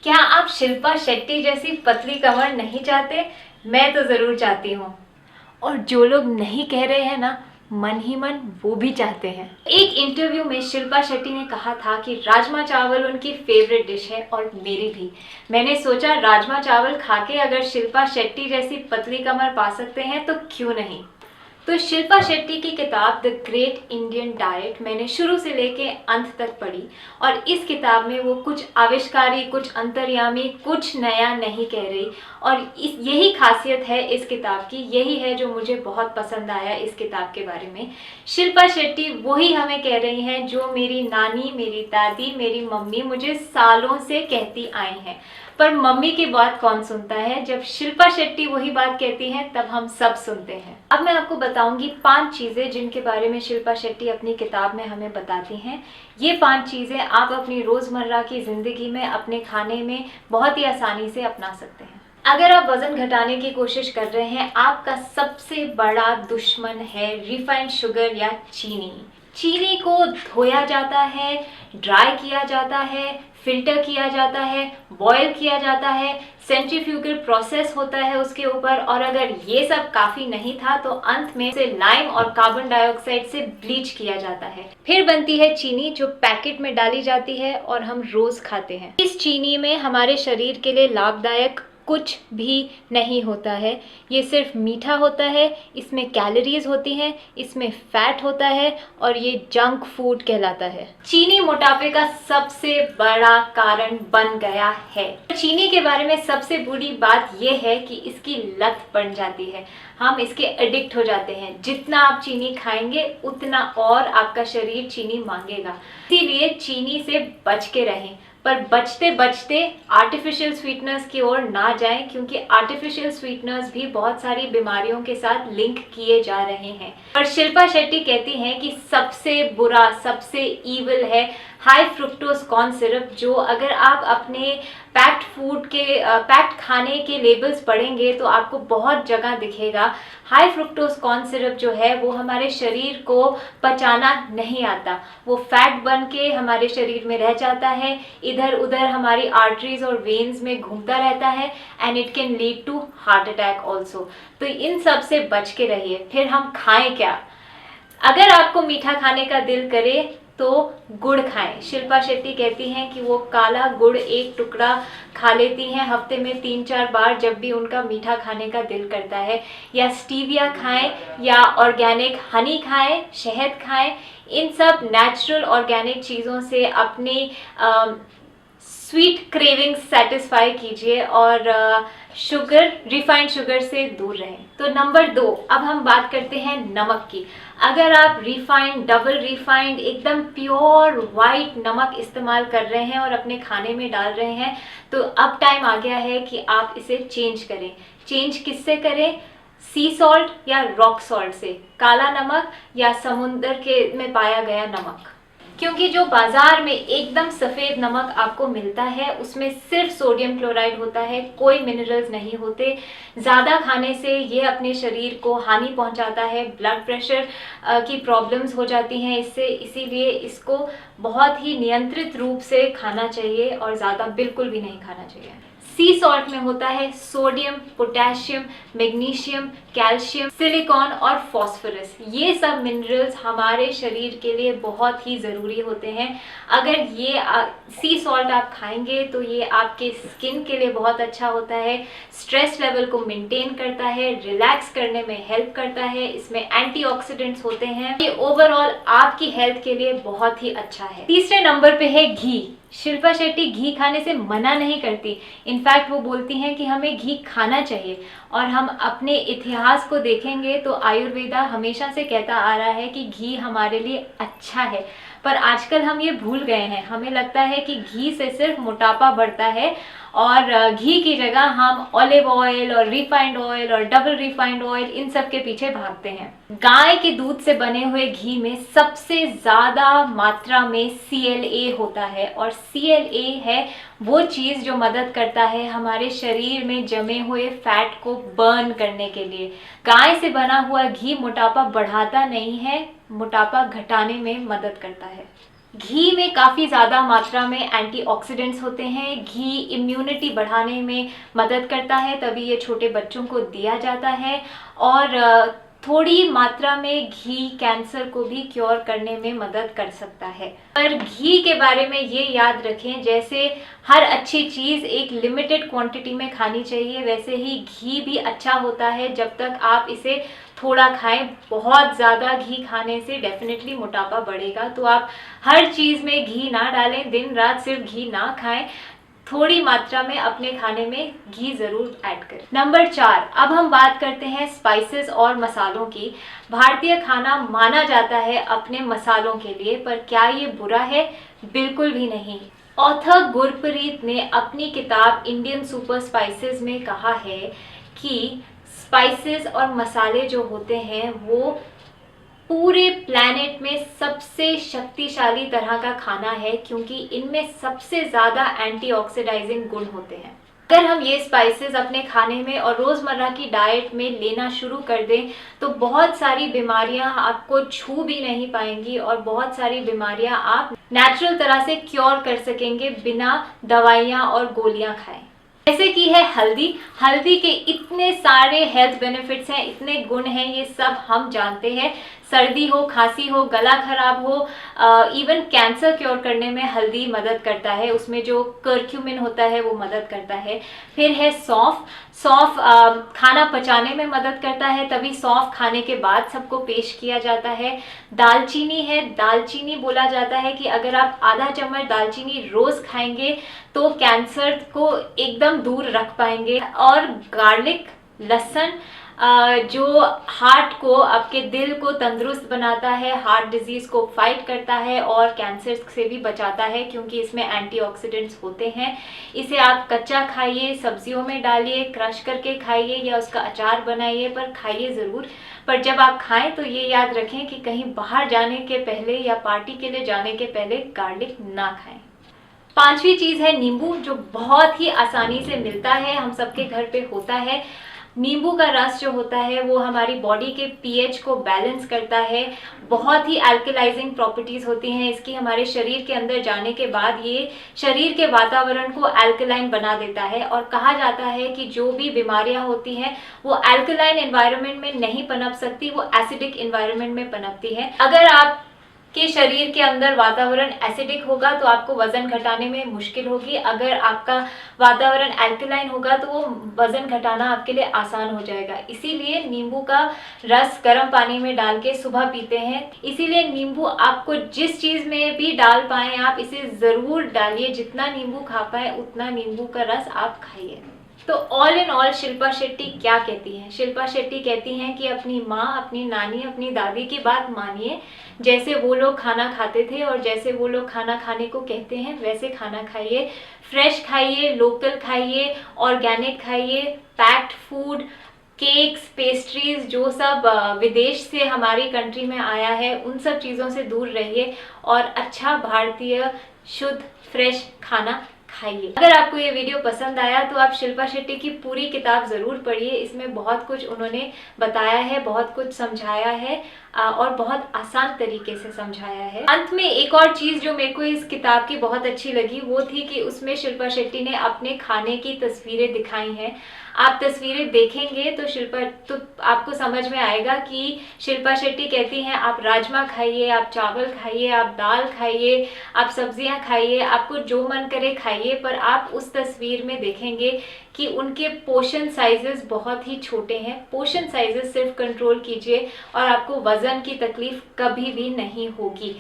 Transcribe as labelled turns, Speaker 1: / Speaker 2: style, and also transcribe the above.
Speaker 1: क्या आप शिल्पा शेट्टी जैसी पतली कमर नहीं चाहते? मैं तो ज़रूर चाहती हूँ। और जो लोग नहीं कह रहे हैं ना, मन ही मन वो भी चाहते हैं। एक इंटरव्यू में शिल्पा शेट्टी ने कहा था कि राजमा चावल उनकी फेवरेट डिश है और मेरी भी। मैंने सोचा राजमा चावल खा के अगर शिल्पा शेट्टी जैसी पतली कमर पा सकते हैं तो क्यों नहीं। तो शिल्पा शेट्टी की किताब द ग्रेट इंडियन डाइट मैंने शुरू से लेके अंत तक पढ़ी और इस किताब में वो कुछ आविष्कारी, कुछ अंतर्यामी, कुछ नया नहीं कह रही। और यही खासियत है इस किताब की, यही है जो मुझे बहुत पसंद आया इस किताब के बारे में। शिल्पा शेट्टी वही हमें कह रही हैं जो मेरी नानी, मेरी दादी, मेरी मम्मी मुझे सालों से कहती आई हैं। पर मम्मी की बात कौन सुनता है? जब शिल्पा शेट्टी वही बात कहती हैं तब हम सब सुनते हैं। अब मैं आपको बताऊंगी 5 चीजें जिनके बारे में शिल्पा शेट्टी अपनी किताब में हमें बताती हैं। ये 5 चीजें आप अपनी रोजमर्रा की जिंदगी में, अपने खाने में बहुत ही आसानी से अपना सकते हैं। अगर आप वजन घटाने की कोशिश कर रहे हैं, आपका सबसे बड़ा दुश्मन है रिफाइंड शुगर या चीनी। चीनी को धोया जाता है, ड्राई किया जाता है, फिल्टर किया जाता है, बॉयल किया जाता है, सेंट्रीफ्यूगल प्रोसेस होता है उसके ऊपर। और अगर ये सब काफ़ी नहीं था तो अंत में से लाइम और कार्बन डाइऑक्साइड से ब्लीच किया जाता है। फिर बनती है चीनी जो पैकेट में डाली जाती है और हम रोज़ खाते हैं। इस चीनी में हमारे शरीर के लिए लाभदायक कुछ भी नहीं होता है। ये सिर्फ मीठा होता है, इसमें कैलोरीज होती हैं, इसमें फैट होता है और ये जंक फूड कहलाता है। चीनी मोटापे का सबसे बड़ा कारण बन गया है। चीनी के बारे में सबसे बुरी बात यह है कि इसकी लत बन जाती है, हम इसके एडिक्ट हो जाते हैं। जितना आप चीनी खाएंगे उतना और आपका शरीर चीनी मांगेगा। इसीलिए चीनी से बच के रहें, पर बचते बचते आर्टिफिशियल स्वीटनर्स की ओर ना जाएं, क्योंकि आर्टिफिशियल स्वीटनर्स भी बहुत सारी बीमारियों के साथ लिंक किए जा रहे हैं। और शिल्पा शेट्टी कहती हैं कि सबसे बुरा, सबसे ईविल है हाई फ्रुक्टोज कॉर्न सिरप, जो अगर आप अपने पैक्ड फूड के पैक्ड खाने के लेबल्स पढ़ेंगे तो आपको बहुत जगह दिखेगा। हाई फ्रुक्टोज कॉर्न सिरप जो है वो हमारे शरीर को पचाना नहीं आता, वो फैट बन के हमारे शरीर में रह जाता है, इधर उधर हमारी आर्टरीज और वेन्स में घूमता रहता है and it can lead to heart attack also. तो इन सब से बच के रहिए। फिर हम खाएं क्या? अगर आपको मीठा खाने का दिल करे तो गुड़ खाएं। शिल्पा शेट्टी कहती हैं कि वो काला गुड़ एक टुकड़ा खा लेती हैं हफ्ते में 3-4 बार जब भी उनका मीठा खाने का दिल करता है। या स्टीविया खाएं या ऑर्गेनिक हनी खाएं, शहद खाएं। इन सब नेचुरल ऑर्गेनिक चीज़ों से अपनी स्वीट क्रेविंग सेटिस्फाई कीजिए और शुगर, रिफाइंड शुगर से दूर रहें। तो नंबर 2, अब हम बात करते हैं नमक की। अगर आप रिफाइंड, डबल रिफाइंड, एकदम प्योर वाइट नमक इस्तेमाल कर रहे हैं और अपने खाने में डाल रहे हैं तो अब टाइम आ गया है कि आप इसे चेंज करें। चेंज किससे करें? सी सॉल्ट या रॉक सॉल्ट से, काला नमक या समुद्र के में पाया गया नमक। क्योंकि जो बाजार में एकदम सफ़ेद नमक आपको मिलता है उसमें सिर्फ सोडियम क्लोराइड होता है, कोई मिनरल्स नहीं होते। ज़्यादा खाने से ये अपने शरीर को हानि पहुंचाता है, ब्लड प्रेशर की प्रॉब्लम्स हो जाती हैं इससे। इसीलिए इसको बहुत ही नियंत्रित रूप से खाना चाहिए और ज़्यादा बिल्कुल भी नहीं खाना चाहिए। सी सॉल्ट में होता है sodium, potassium, magnesium, calcium, silicon और फॉस्फोरस। ये सब मिनरल्स हमारे शरीर के लिए बहुत ही ज़रूरी होते हैं। अगर ये सी सॉल्ट आप खाएंगे तो ये आपके स्किन के लिए बहुत अच्छा होता है, स्ट्रेस लेवल को मेंटेन करता है, रिलैक्स करने में हेल्प करता है, इसमें एंटीऑक्सीडेंट्स होते हैं। ये ओवरऑल आपकी हेल्थ के लिए बहुत ही अच्छा है। तीसरे नंबर पे है घी। शिल्पा शेट्टी घी खाने से मना नहीं करती, इनफैक्ट वो बोलती हैं कि हमें घी खाना चाहिए। और हम अपने इतिहास को देखेंगे तो आयुर्वेदा हमेशा से कहता आ रहा है कि घी हमारे लिए अच्छा है, पर आजकल हम ये भूल गए हैं। हमें लगता है कि घी से सिर्फ मोटापा बढ़ता है और घी की जगह हम ऑलिव ऑयल और रिफाइंड ऑयल और डबल रिफाइंड ऑयल इन सब के पीछे भागते हैं। गाय के दूध से बने हुए घी में सबसे ज़्यादा मात्रा में CLA होता है और CLA है वो चीज़ जो मदद करता है हमारे शरीर में जमे हुए फैट को बर्न करने के लिए। गाय से बना हुआ घी मोटापा बढ़ाता नहीं है, मोटापा घटाने में मदद करता है। घी में काफ़ी ज़्यादा मात्रा में एंटीऑक्सीडेंट्स होते हैं। घी इम्यूनिटी बढ़ाने में मदद करता है, तभी ये छोटे बच्चों को दिया जाता है। और थोड़ी मात्रा में घी कैंसर को भी क्योर करने में मदद कर सकता है। पर घी के बारे में ये याद रखें, जैसे हर अच्छी चीज़ एक लिमिटेड क्वांटिटी में खानी चाहिए, वैसे ही घी भी अच्छा होता है जब तक आप इसे थोड़ा खाएं। बहुत ज़्यादा घी खाने से डेफिनेटली मोटापा बढ़ेगा, तो आप हर चीज़ में घी ना डालें, दिन रात सिर्फ घी ना खाएं, थोड़ी मात्रा में अपने खाने में घी जरूर ऐड करें। नंबर 4, अब हम बात करते हैं स्पाइसेस और मसालों की। भारतीय खाना माना जाता है अपने मसालों के लिए, पर क्या ये बुरा है? बिल्कुल भी नहीं। ऑथर गुरप्रीत ने अपनी किताब इंडियन सुपर स्पाइसेस में कहा है कि स्पाइसेस और मसाले जो होते हैं वो पूरे प्लैनेट में सबसे शक्तिशाली तरह का खाना है, क्योंकि इनमें सबसे ज़्यादा एंटीऑक्सीडाइजिंग गुण होते हैं। अगर हम ये स्पाइसेस अपने खाने में और रोज़मर्रा की डाइट में लेना शुरू कर दें तो बहुत सारी बीमारियां आपको छू भी नहीं पाएंगी और बहुत सारी बीमारियां आप नेचुरल तरह से क्योर कर सकेंगे बिना दवाइयां और गोलियां खाए। जैसे कि है हल्दी। हल्दी के इतने सारे हेल्थ बेनिफिट्स हैं, इतने गुण हैं, ये सब हम जानते हैं। सर्दी हो, खांसी हो, गला खराब हो, इवन कैंसर क्योर करने में हल्दी मदद करता है। उसमें जो कर्क्यूमिन होता है वो मदद करता है। फिर है सौंफ। सौंफ खाना पचाने में मदद करता है, तभी सौंफ खाने के बाद सबको पेश किया जाता है। दालचीनी है। दालचीनी बोला जाता है कि अगर आप आधा चम्मच दालचीनी रोज खाएंगे तो कैंसर को एकदम दूर रख पाएंगे। और गार्लिक, लहसुन, जो हार्ट को, आपके दिल को तंदुरुस्त बनाता है, हार्ट डिजीज को फाइट करता है और कैंसर से भी बचाता है, क्योंकि इसमें एंटीऑक्सीडेंट्स होते हैं। इसे आप कच्चा खाइए, सब्जियों में डालिए, क्रश करके खाइए या उसका अचार बनाइए, पर खाइए ज़रूर। पर जब आप खाएं तो ये याद रखें कि कहीं बाहर जाने के पहले या पार्टी के लिए जाने के पहले गार्लिक ना खाएं। 5वीं चीज़ है नींबू, जो बहुत ही आसानी से मिलता है, हम सबके घर पे होता है। नींबू का रस जो होता है वो हमारी बॉडी के पीएच को बैलेंस करता है। बहुत ही अल्कलाइजिंग प्रॉपर्टीज होती हैं इसकी। हमारे शरीर के अंदर जाने के बाद ये शरीर के वातावरण को अल्कलाइन बना देता है, और कहा जाता है कि जो भी बीमारियां होती हैं वो अल्कलाइन एनवायरनमेंट में नहीं पनप सकती, वो एसिडिक एनवायरनमेंट में पनपती है। अगर आप के शरीर के अंदर वातावरण एसिडिक होगा तो आपको वजन घटाने में मुश्किल होगी। अगर आपका वातावरण अल्कलाइन होगा तो वो वजन घटाना आपके लिए आसान हो जाएगा। इसीलिए नींबू का रस गर्म पानी में डाल के सुबह पीते हैं। इसीलिए नींबू आपको जिस चीज में भी डाल पाए आप इसे जरूर डालिए। जितना नींबू खा पाए उतना नींबू का रस आप खाइए। तो all in all Shilpa Shetty क्या कहती हैं? शिल्पा शेट्टी कहती हैं कि अपनी माँ, अपनी नानी, अपनी दादी की बात मानिए। जैसे वो लोग खाना खाते थे और जैसे वो लोग खाना खाने को कहते हैं वैसे खाना खाइए। फ्रेश खाइए, लोकल खाइए, ऑर्गेनिक खाइए। पैक्ड फूड, केक्स, पेस्ट्रीज, जो सब विदेश से हमारी कंट्री में आया है उन सब चीज़ों से दूर रहिए और अच्छा भारतीय शुद्ध फ्रेश खाना खाइए। अगर आपको ये वीडियो पसंद आया तो आप शिल्पा शेट्टी की पूरी किताब ज़रूर पढ़िए। इसमें बहुत कुछ उन्होंने बताया है, बहुत कुछ समझाया है और बहुत आसान तरीके से समझाया है। अंत में एक और चीज़ जो मेरे को इस किताब की बहुत अच्छी लगी वो थी कि उसमें शिल्पा शेट्टी ने अपने खाने की तस्वीरें दिखाई हैं। आप तस्वीरें देखेंगे तो आपको समझ में आएगा कि शिल्पा शेट्टी कहती हैं आप राजमा खाइए, आप चावल खाइए, आप दाल खाइए, आप सब्जियां खाइए, आपको जो मन करे खाइए। पर आप उस तस्वीर में देखेंगे कि उनके पोर्शन साइजेस बहुत ही छोटे हैं। पोर्शन साइजेस सिर्फ कंट्रोल कीजिए और आपको वजन की तकलीफ कभी भी नहीं होगी।